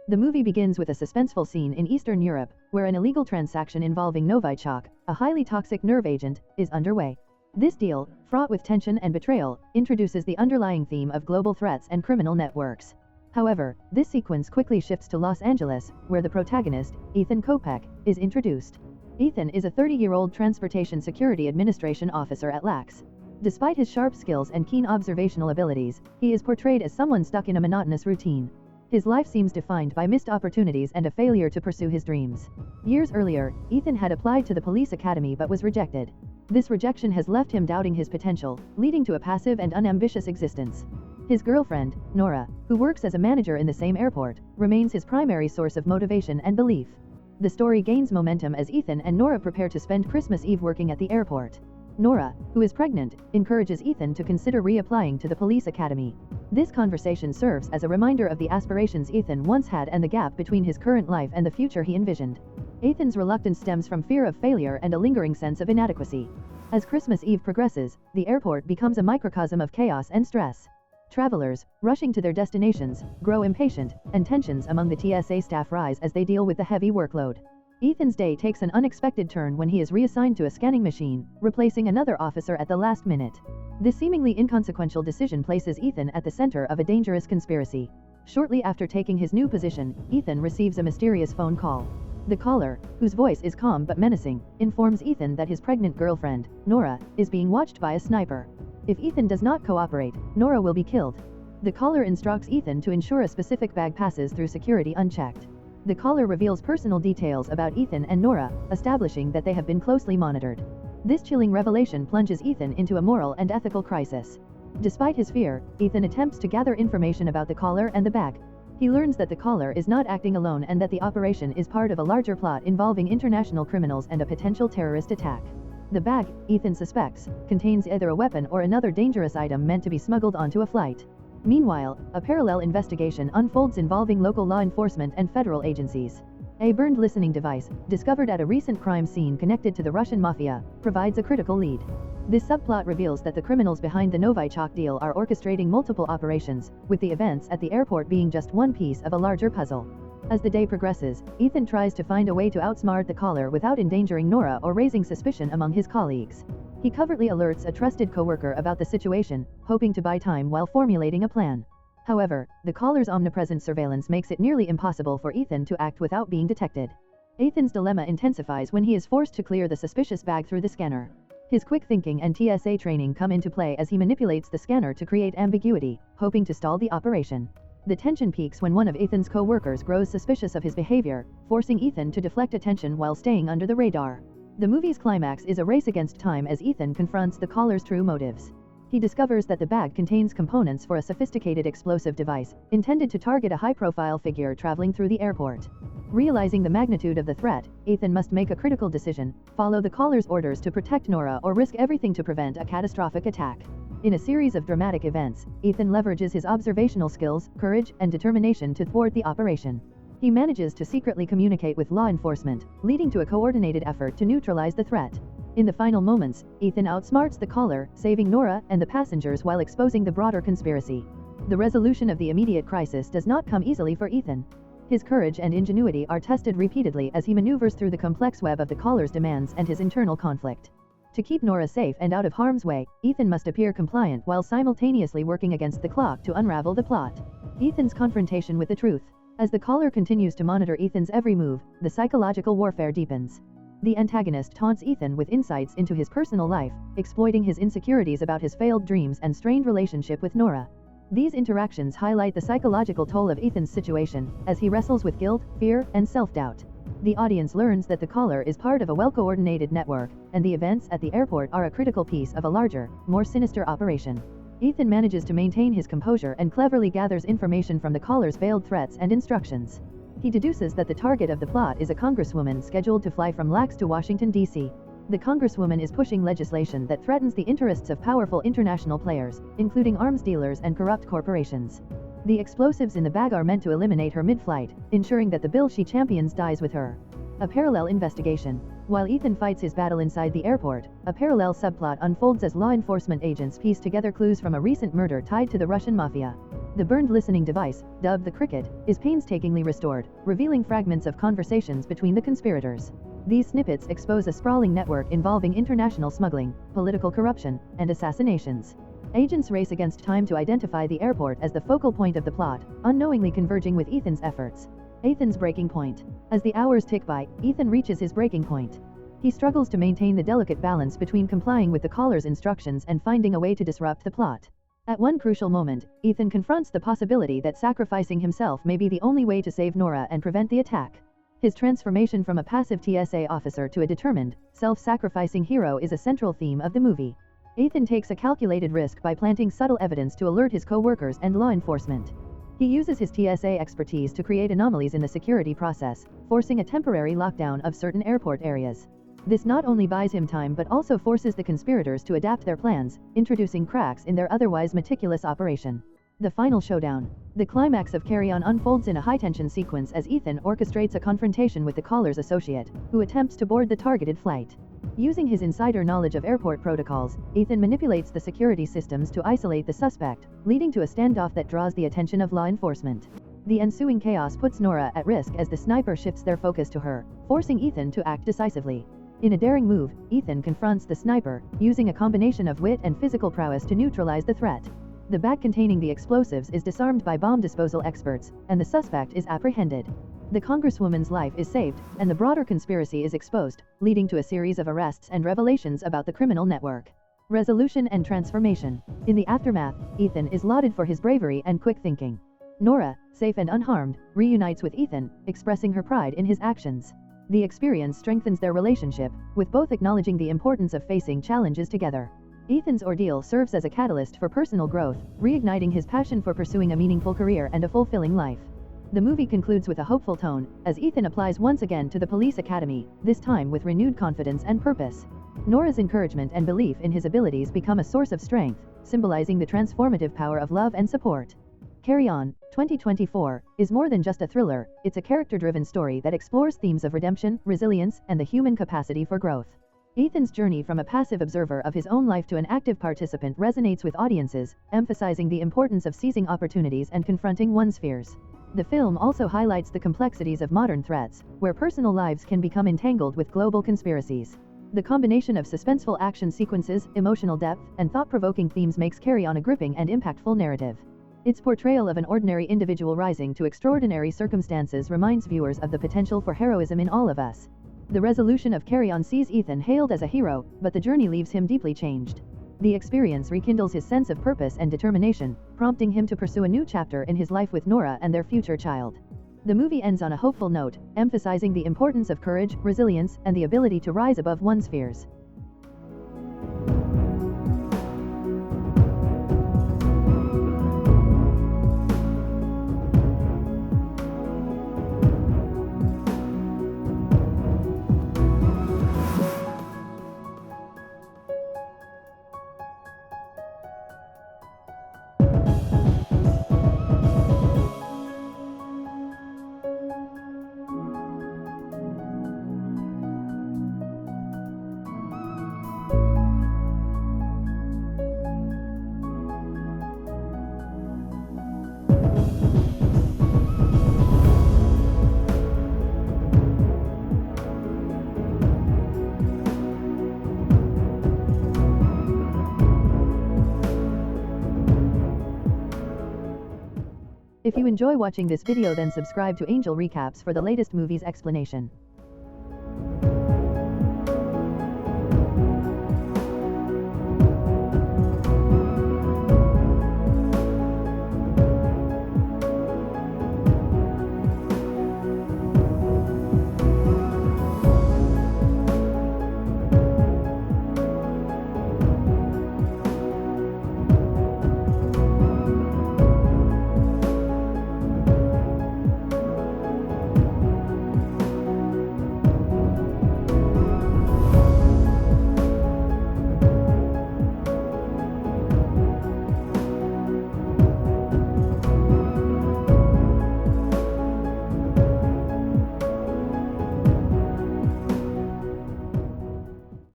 The movie begins with a suspenseful scene in Eastern Europe, where an illegal transaction involving Novichok, a highly toxic nerve agent, is underway. This deal, fraught with tension and betrayal, introduces the underlying theme of global threats and criminal networks. However, this sequence quickly shifts to Los Angeles, where the protagonist, Ethan Kopech, is introduced. Ethan is a 30-year-old Transportation Security Administration officer at Lurks. Despite his sharp skills and keen observational abilities, he is portrayed as someone stuck in a monotonous routine. His life seems defined by missed opportunities and a failure to pursue his dreams. Years earlier, Ethan had applied to the police academy but was rejected. This rejection has left him doubting his potential, leading to a passive and unambitious existence. His girlfriend, Nora, who works as a manager in the same airport, remains his primary source of motivation and belief. The story gains momentum as Ethan and Nora prepare to spend Christmas Eve working at the airport. Nora, who is pregnant, encourages Ethan to consider reapplying to the police academy. This conversation serves as a reminder of the aspirations Ethan once had and the gap between his current life and the future he envisioned. Ethan's reluctance stems from fear of failure and a lingering sense of inadequacy. As Christmas Eve progresses, the airport becomes a microcosm of chaos and stress. Travelers, rushing to their destinations, grow impatient, and tensions among the TSA staff rise as they deal with the heavy workload. Ethan's day takes an unexpected turn when he is reassigned to a scanning machine, replacing another officer at the last minute. This seemingly inconsequential decision places Ethan at the center of a dangerous conspiracy. Shortly after taking his new position, Ethan receives a mysterious phone call. The caller, whose voice is calm but menacing, informs Ethan that his pregnant girlfriend, Nora, is being watched by a sniper. If Ethan does not cooperate, Nora will be killed. The caller instructs Ethan to ensure a specific bag passes through security unchecked. The caller reveals personal details about Ethan and Nora, establishing that they have been closely monitored. This chilling revelation plunges Ethan into a moral and ethical crisis. Despite his fear, Ethan attempts to gather information about the caller and the bag. He learns that the caller is not acting alone and that the operation is part of a larger plot involving international criminals and a potential terrorist attack. The bag, Ethan suspects, contains either a weapon or another dangerous item meant to be smuggled onto a flight. Meanwhile, a parallel investigation unfolds involving local law enforcement and federal agencies. A burned listening device, discovered at a recent crime scene connected to the Russian mafia, provides a critical lead. This subplot reveals that the criminals behind the Novichok deal are orchestrating multiple operations, with the events at the airport being just one piece of a larger puzzle. As the day progresses, Ethan tries to find a way to outsmart the caller without endangering Nora or raising suspicion among his colleagues. He covertly alerts a trusted coworker about the situation, hoping to buy time while formulating a plan. However, the caller's omnipresent surveillance makes it nearly impossible for Ethan to act without being detected. Ethan's dilemma intensifies when he is forced to clear the suspicious bag through the scanner. His quick thinking and TSA training come into play as he manipulates the scanner to create ambiguity, hoping to stall the operation. The tension peaks when one of Ethan's co-workers grows suspicious of his behavior, forcing Ethan to deflect attention while staying under the radar. The movie's climax is a race against time as Ethan confronts the caller's true motives. He discovers that the bag contains components for a sophisticated explosive device, intended to target a high-profile figure traveling through the airport. Realizing the magnitude of the threat, Ethan must make a critical decision: follow the caller's orders to protect Nora or risk everything to prevent a catastrophic attack. In a series of dramatic events, Ethan leverages his observational skills, courage, and determination to thwart the operation. He manages to secretly communicate with law enforcement, leading to a coordinated effort to neutralize the threat. In the final moments, Ethan outsmarts the caller, saving Nora and the passengers while exposing the broader conspiracy. The resolution of the immediate crisis does not come easily for Ethan. His courage and ingenuity are tested repeatedly as he maneuvers through the complex web of the caller's demands and his internal conflict. To keep Nora safe and out of harm's way, Ethan must appear compliant while simultaneously working against the clock to unravel the plot. Ethan's confrontation with the truth. As the caller continues to monitor Ethan's every move, the psychological warfare deepens. The antagonist taunts Ethan with insights into his personal life, exploiting his insecurities about his failed dreams and strained relationship with Nora. These interactions highlight the psychological toll of Ethan's situation, as he wrestles with guilt, fear, and self-doubt. The audience learns that the caller is part of a well-coordinated network, and the events at the airport are a critical piece of a larger, more sinister operation. Ethan manages to maintain his composure and cleverly gathers information from the caller's veiled threats and instructions. He deduces that the target of the plot is a congresswoman scheduled to fly from Lurks to Washington, D.C. The congresswoman is pushing legislation that threatens the interests of powerful international players, including arms dealers and corrupt corporations. The explosives in the bag are meant to eliminate her mid-flight, ensuring that the bill she champions dies with her. A parallel investigation. While Ethan fights his battle inside the airport, a parallel subplot unfolds as law enforcement agents piece together clues from a recent murder tied to the Russian mafia. The burned listening device, dubbed the Cricket, is painstakingly restored, revealing fragments of conversations between the conspirators. These snippets expose a sprawling network involving international smuggling, political corruption, and assassinations. Agents race against time to identify the airport as the focal point of the plot, unknowingly converging with Ethan's efforts. Ethan's breaking point. As the hours tick by, Ethan reaches his breaking point. He struggles to maintain the delicate balance between complying with the caller's instructions and finding a way to disrupt the plot. At one crucial moment, Ethan confronts the possibility that sacrificing himself may be the only way to save Nora and prevent the attack. His transformation from a passive TSA officer to a determined, self-sacrificing hero is a central theme of the movie. Ethan takes a calculated risk by planting subtle evidence to alert his co-workers and law enforcement. He uses his TSA expertise to create anomalies in the security process, forcing a temporary lockdown of certain airport areas. This not only buys him time but also forces the conspirators to adapt their plans, introducing cracks in their otherwise meticulous operation. The final showdown. The climax of Carry On unfolds in a high-tension sequence as Ethan orchestrates a confrontation with the caller's associate, who attempts to board the targeted flight. Using his insider knowledge of airport protocols, Ethan manipulates the security systems to isolate the suspect, leading to a standoff that draws the attention of law enforcement. The ensuing chaos puts Nora at risk as the sniper shifts their focus to her, forcing Ethan to act decisively. In a daring move, Ethan confronts the sniper, using a combination of wit and physical prowess to neutralize the threat. The bag containing the explosives is disarmed by bomb disposal experts, and the suspect is apprehended. The Congresswoman's life is saved, and the broader conspiracy is exposed, leading to a series of arrests and revelations about the criminal network. Resolution and transformation. In the aftermath, Ethan is lauded for his bravery and quick thinking. Nora, safe and unharmed, reunites with Ethan, expressing her pride in his actions. The experience strengthens their relationship, with both acknowledging the importance of facing challenges together. Ethan's ordeal serves as a catalyst for personal growth, reigniting his passion for pursuing a meaningful career and a fulfilling life. The movie concludes with a hopeful tone, as Ethan applies once again to the police academy, this time with renewed confidence and purpose. Nora's encouragement and belief in his abilities become a source of strength, symbolizing the transformative power of love and support. Carry On, 2024, is more than just a thriller, it's a character-driven story that explores themes of redemption, resilience, and the human capacity for growth. Ethan's journey from a passive observer of his own life to an active participant resonates with audiences, emphasizing the importance of seizing opportunities and confronting one's fears. The film also highlights the complexities of modern threats, where personal lives can become entangled with global conspiracies. The combination of suspenseful action sequences, emotional depth, and thought-provoking themes makes Carry On a gripping and impactful narrative. Its portrayal of an ordinary individual rising to extraordinary circumstances reminds viewers of the potential for heroism in all of us. The resolution of Carry On sees Ethan hailed as a hero, but the journey leaves him deeply changed. The experience rekindles his sense of purpose and determination, prompting him to pursue a new chapter in his life with Nora and their future child. The movie ends on a hopeful note, emphasizing the importance of courage, resilience, and the ability to rise above one's fears. If you enjoy watching this video, then subscribe to Angel Recaps for the latest movies explanation.